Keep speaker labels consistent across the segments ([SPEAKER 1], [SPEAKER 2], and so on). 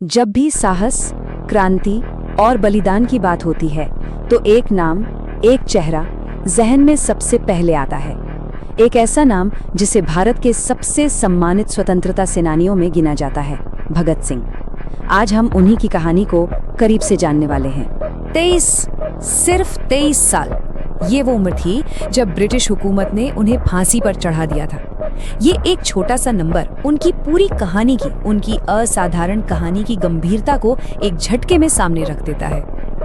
[SPEAKER 1] जब भी साहस, क्रांति और बलिदान की बात होती है तो एक नाम, एक चेहरा जहन में सबसे पहले आता है। एक ऐसा नाम जिसे भारत के सबसे सम्मानित स्वतंत्रता सेनानियों में गिना जाता है, भगत सिंह। आज हम उन्हीं की कहानी को करीब से जानने वाले हैं।
[SPEAKER 2] सिर्फ 23 साल, ये वो उम्र थी जब ब्रिटिश हुकूमत ने उन्हें फांसी पर चढ़ा दिया था। ये एक छोटा सा नंबर उनकी पूरी कहानी की, उनकी असाधारण कहानी की गंभीरता को एक झटके में सामने रख देता है।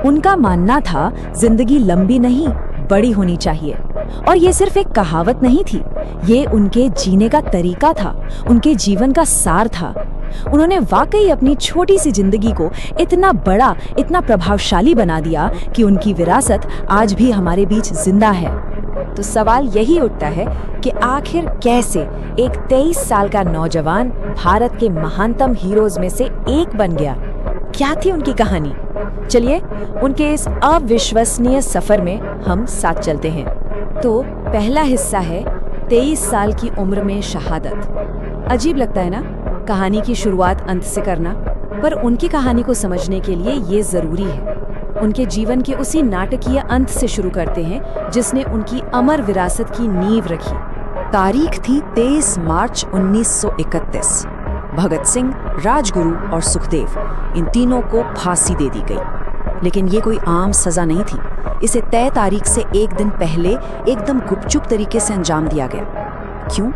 [SPEAKER 1] उनका मानना था जिंदगी लंबी नहीं, बड़ी होनी चाहिए। और ये सिर्फ एक कहावत नहीं थी, ये उनके जीने का तरीका था, उनके जीवन का सार था। उन्होंने वाकई अपनी छोटी सी जिंदगी को इतना बड़ा, इतना प्रभावशाली बना दिया कि उनकी विरासत आज भी हमारे बीच जिंदा है। तो सवाल यही उठता है कि आखिर कैसे एक 23 साल का नौजवान भारत के महानतम हीरोज में से एक बन गया? क्या थी उनकी कहानी? चलिए उनके इस अविश्वसनीय सफर में हम साथ चलते हैं। तो पहला हिस्सा है 23 साल की उम्र में शहादत। अजीब लगता है ना कहानी की शुरुआत अंत से करना, पर उनकी कहानी को समझने के लिए ये जरूरी है। उनके जीवन के उसी नाटकीय अंत से शुरू करते हैं जिसने उनकी अमर विरासत की नींव रखी। तारीख थी 23 मार्च 1931। भगत सिंह, राजगुरु और सुखदेव, इन तीनों को फांसी दे दी गई। लेकिन ये कोई आम सजा नहीं थी। इसे तय तारीख से एक दिन पहले एकदम गुपचुप तरीके से अंजाम दिया गया। क्यों?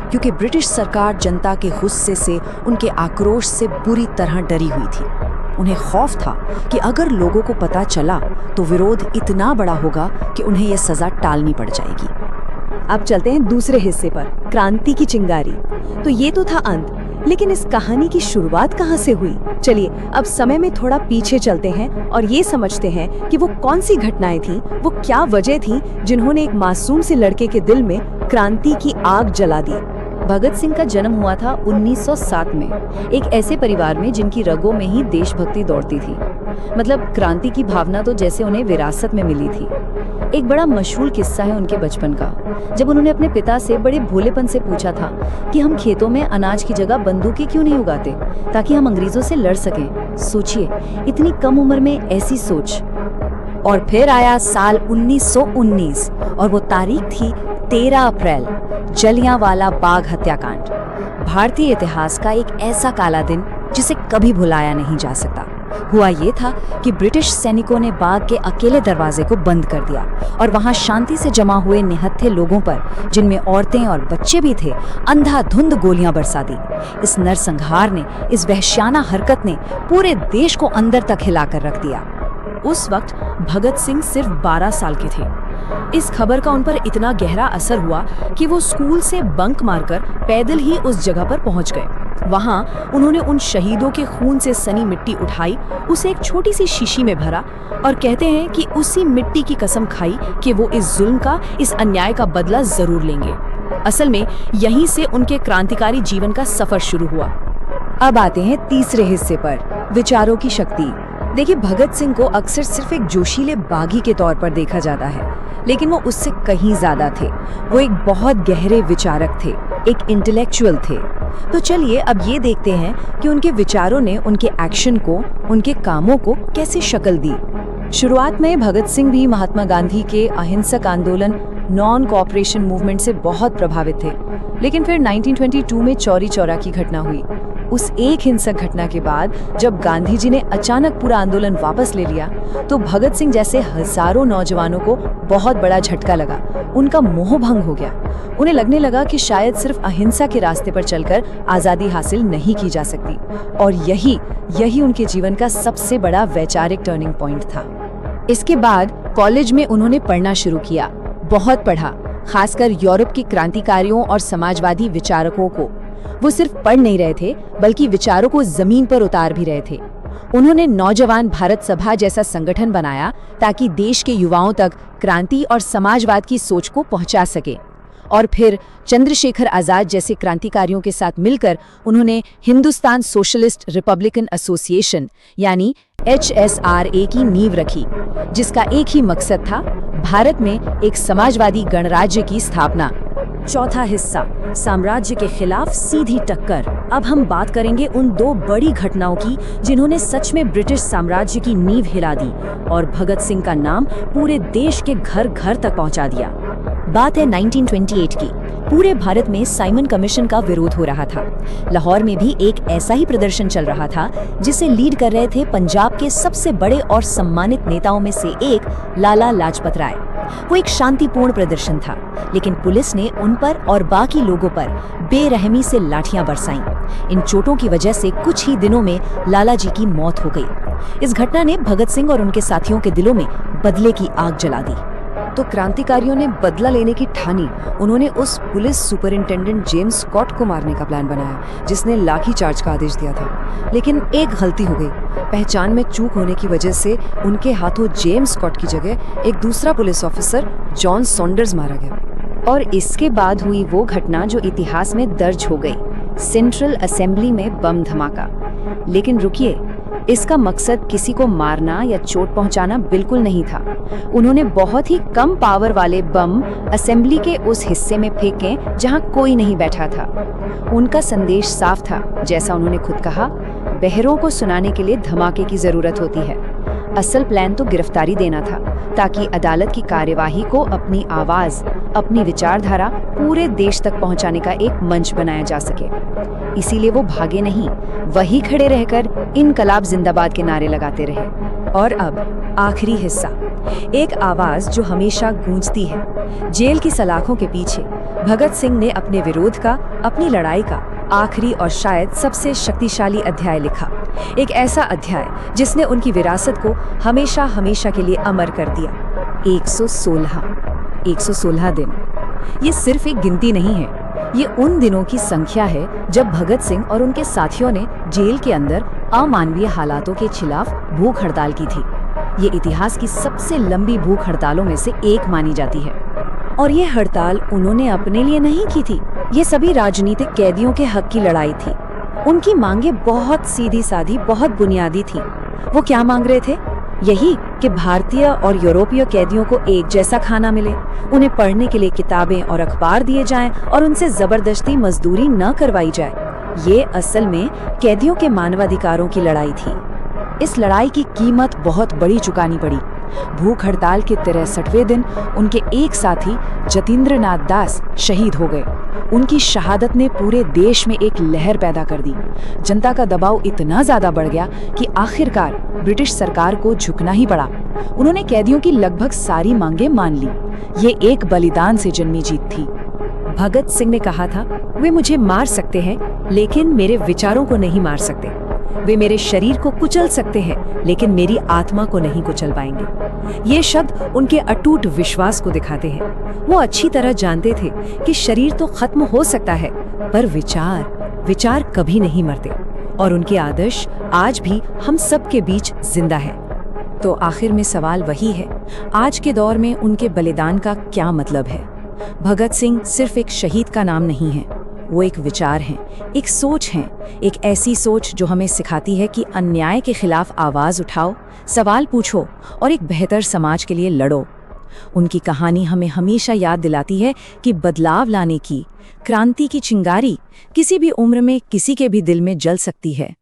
[SPEAKER 1] क्योंकि ब्रिटिश सरकार जनता के गुस्से से, उनके आक्रोश से बुरी तरह डरी हुई थी। उन्हें खौफ था कि अगर लोगों को पता चला तो विरोध इतना बड़ा होगा कि उन्हें यह सजा टालनी पड़ जाएगी। अब चलते हैं दूसरे हिस्से पर, क्रांति की चिंगारी। तो ये तो था अंत, लेकिन इस कहानी की शुरुआत कहाँ से हुई? चलिए अब समय में थोड़ा पीछे चलते हैं और ये समझते हैं कि वो कौन सी घटनाएं थीं, वो क्या वजह थी जिन्होंने एक मासूम से लड़के के दिल में क्रांति की आग जला दी। भगत सिंह का जन्म हुआ था 1907 में, एक ऐसे परिवार में जिनकी रगों में ही देशभक्ति दौड़ती थी। मतलब क्रांति की भावना तो जैसे उन्हें विरासत में मिली थी। एक बड़ा मशहूर किस्सा है उनके बचपन का, जब उन्होंने अपने पिता से बड़े भोलेपन से पूछा था कि हम खेतों में अनाज की जगह बंदूकें क्यों नहीं उगाते ताकि हम अंग्रेजों से लड़ सकें। सोचिए, इतनी कम उम्र में ऐसी सोच। और फिर आया साल 1919 और वो तारीख थी 13 अप्रैल, जलियांवाला बाग हत्याकांड। भारतीय इतिहास का एक ऐसा काला दिन जिसे कभी भुलाया नहीं जा सकता। हुआ ये था कि ब्रिटिश सैनिकों ने बाग के अकेले दरवाजे को बंद कर दिया और वहां शांति से जमा हुए निहत्थे लोगों पर, जिनमें औरतें और बच्चे भी थे, अंधाधुंध गोलियां बरसा दी। इस नरसंहार ने, इस वहशियाना हरकत ने पूरे देश को अंदर तक हिलाकर रख दिया। उस वक्त भगत सिंह सिर्फ 12 साल के थे। इस खबर का उन पर इतना गहरा असर हुआ कि वो स्कूल से बंक मारकर पैदल ही उस जगह पर पहुंच गए। वहां उन्होंने उन शहीदों के खून से सनी मिट्टी उठाई, उसे एक छोटी सी शीशी में भरा और कहते हैं कि उसी मिट्टी की कसम खाई कि वो इस जुल्म का, इस अन्याय का बदला जरूर लेंगे। असल में यहीं से उनके क्रांतिकारी जीवन का सफर शुरू हुआ। अब आते हैं तीसरे हिस्से पर, विचारों की शक्ति। देखिए, भगत सिंह को अक्सर सिर्फ एक जोशीले बागी के तौर पर देखा जाता है, लेकिन वो उससे कहीं ज्यादा थे। वो एक बहुत गहरे विचारक थे, एक इंटेलेक्चुअल थे। तो चलिए अब ये देखते हैं कि उनके विचारों ने उनके एक्शन को, उनके कामों को कैसे शक्ल दी। शुरुआत में भगत सिंह भी महात्मा गांधी के अहिंसक आंदोलन, नॉन कोऑपरेशन मूवमेंट से बहुत प्रभावित थे। लेकिन फिर 1922 में चौरी चौरा की घटना हुई। उस एक हिंसक घटना के बाद जब गांधी जी ने अचानक पूरा आंदोलन वापस ले लिया, तो भगत सिंह जैसे हजारों नौजवानों को बहुत बड़ा झटका लगा। उनका मोह भंग हो गया। उन्हें लगने लगा कि शायद सिर्फ अहिंसा के रास्ते पर चलकर आजादी हासिल नहीं की जा सकती। और यही उनके जीवन का सबसे बड़ा वैचारिक टर्निंग पॉइंट था। इसके बाद कॉलेज में उन्होंने पढ़ना शुरू किया। बहुत पढ़ा, खासकर यूरोप के क्रांतिकारियों और समाजवादी विचारकों को। वो सिर्फ पढ़ नहीं रहे थे, बल्कि विचारों को जमीन पर उतार भी रहे थे। उन्होंने नौजवान भारत सभा जैसा संगठन बनाया ताकि देश के युवाओं तक क्रांति और समाजवाद की सोच को पहुंचा सके। और फिर चंद्रशेखर आजाद जैसे क्रांतिकारियों के साथ मिलकर उन्होंने हिंदुस्तान सोशलिस्ट रिपब्लिकन एसोसिएशन यानी HSRA की नींव रखी, जिसका एक ही मकसद था, भारत में एक समाजवादी गणराज्य की स्थापना। चौथा हिस्सा, साम्राज्य के खिलाफ सीधी टक्कर। अब हम बात करेंगे उन दो बड़ी घटनाओं की जिन्होंने सच में ब्रिटिश साम्राज्य की नींव हिला दी और भगत सिंह का नाम पूरे देश के घर घर तक पहुंचा दिया। बात है 1928 की। पूरे भारत में साइमन कमीशन का विरोध हो रहा था। लाहौर में भी एक ऐसा ही प्रदर्शन चल रहा था जिसे लीड कर रहे थे पंजाब के सबसे बड़े और सम्मानित नेताओं में से एक लाला लाजपत राय। वो एक शांतिपूर्ण प्रदर्शन था, लेकिन पुलिस ने उन पर और बाकी लोगों पर बेरहमी से लाठियां बरसाईं। इन चोटों की वजह से कुछ ही दिनों में लाला जी की मौत हो गई। इस घटना ने भगत सिंह और उनके साथियों के दिलों में बदले की आग जला दी।
[SPEAKER 2] तो क्रांतिकारियों ने बदला लेने की ठानी। उन्होंने उस पुलिस सुपरिंटेंडेंट जेम्स स्कॉट को मारने का प्लान बनाया जिसने लाठी चार्ज का आदेश दिया था। लेकिन एक गलती हो गई। पहचान में चूक होने की वजह से उनके हाथों जेम्स स्कॉट की जगह एक दूसरा पुलिस ऑफिसर जॉन सॉन्डर्स मारा गया।
[SPEAKER 1] और इसके बाद हुई वो घटना जो इतिहास में दर्ज हो गई, सेंट्रल असेंबली में बम धमाका। लेकिन रुकिए, इसका मकसद किसी को मारना या चोट पहुंचाना बिल्कुल नहीं था। उन्होंने बहुत ही कम पावर वाले बम असेंबली के उस हिस्से में फेंके जहां कोई नहीं बैठा था। उनका संदेश साफ था, जैसा उन्होंने खुद कहा, बहरों को सुनाने के लिए धमाके की जरूरत होती है। असल प्लान तो गिरफ्तारी देना था, ताकि अदालत की कार्यवाही को अपनी आवाज, अपनी विचारधारा पूरे देश तक पहुंचाने का एक मंच बनाया जा सके। इसीलिए वो भागे नहीं, वही खड़े रहकर इनकलाब जिंदाबाद के नारे लगाते रहे।
[SPEAKER 2] और अब आखिरी हिस्सा, एक आवाज जो हमेशा गूंजती है। जेल की सलाखों के पीछे भगत सिंह ने अपने विरोध का, अपनी लड़ाई का आखिरी और शायद सबसे शक्तिशाली अध्याय लिखा। एक ऐसा अध्याय जिसने उनकी विरासत को हमेशा हमेशा के लिए अमर कर दिया। 116 दिन। ये सिर्फ एक गिनती नहीं है, ये उन दिनों की संख्या है जब भगत सिंह और उनके साथियों ने जेल के अंदर अमानवीय हालातों के खिलाफ भूख हड़ताल की थी। ये इतिहास की सबसे लंबी भूख हड़तालों में से एक मानी जाती है। और ये हड़ताल उन्होंने अपने लिए नहीं की थी, ये सभी राजनीतिक कैदियों के हक की लड़ाई थी। उनकी मांगें बहुत सीधी सादी, बहुत बुनियादी थी। वो क्या मांग रहे थे? यही कि भारतीय और यूरोपीय कैदियों को एक जैसा खाना मिले, उन्हें पढ़ने के लिए किताबें और अखबार दिए जाएं और उनसे जबरदस्ती मजदूरी न करवाई जाए। ये असल में कैदियों के मानवाधिकारों की लड़ाई थी। इस लड़ाई की कीमत बहुत बड़ी चुकानी पड़ी। भूख हड़ताल के 63वें दिन उनके एक साथी जतींद्र नाथ दास शहीद हो गए। उनकी शहादत ने पूरे देश में एक लहर पैदा कर दी। जनता का दबाव इतना ज्यादा बढ़ गया कि आखिरकार ब्रिटिश सरकार को झुकना ही पड़ा। उन्होंने कैदियों की लगभग सारी मांगें मान ली। ये एक बलिदान से जन्मी जीत थी। भगत सिंह ने कहा था, वे मुझे मार सकते हैं लेकिन मेरे विचारों को नहीं मार सकते। वे मेरे शरीर को कुचल सकते हैं लेकिन मेरी आत्मा को नहीं कुचल पाएंगे। ये शब्द उनके अटूट विश्वास को दिखाते हैं। वो अच्छी तरह जानते थे कि शरीर तो खत्म हो सकता है, पर विचार कभी नहीं मरते। और उनके आदर्श आज भी हम सब के बीच जिंदा है। तो आखिर में सवाल वही है, आज के दौर में उनके बलिदान का क्या मतलब है? भगत सिंह सिर्फ एक शहीद का नाम नहीं है, वो एक विचार हैं, एक सोच हैं, एक ऐसी सोच जो हमें सिखाती है कि अन्याय के खिलाफ आवाज उठाओ, सवाल पूछो और एक बेहतर समाज के लिए लड़ो। उनकी कहानी हमें हमेशा याद दिलाती है कि बदलाव लाने की, क्रांति की चिंगारी किसी भी उम्र में किसी के भी दिल में जल सकती है।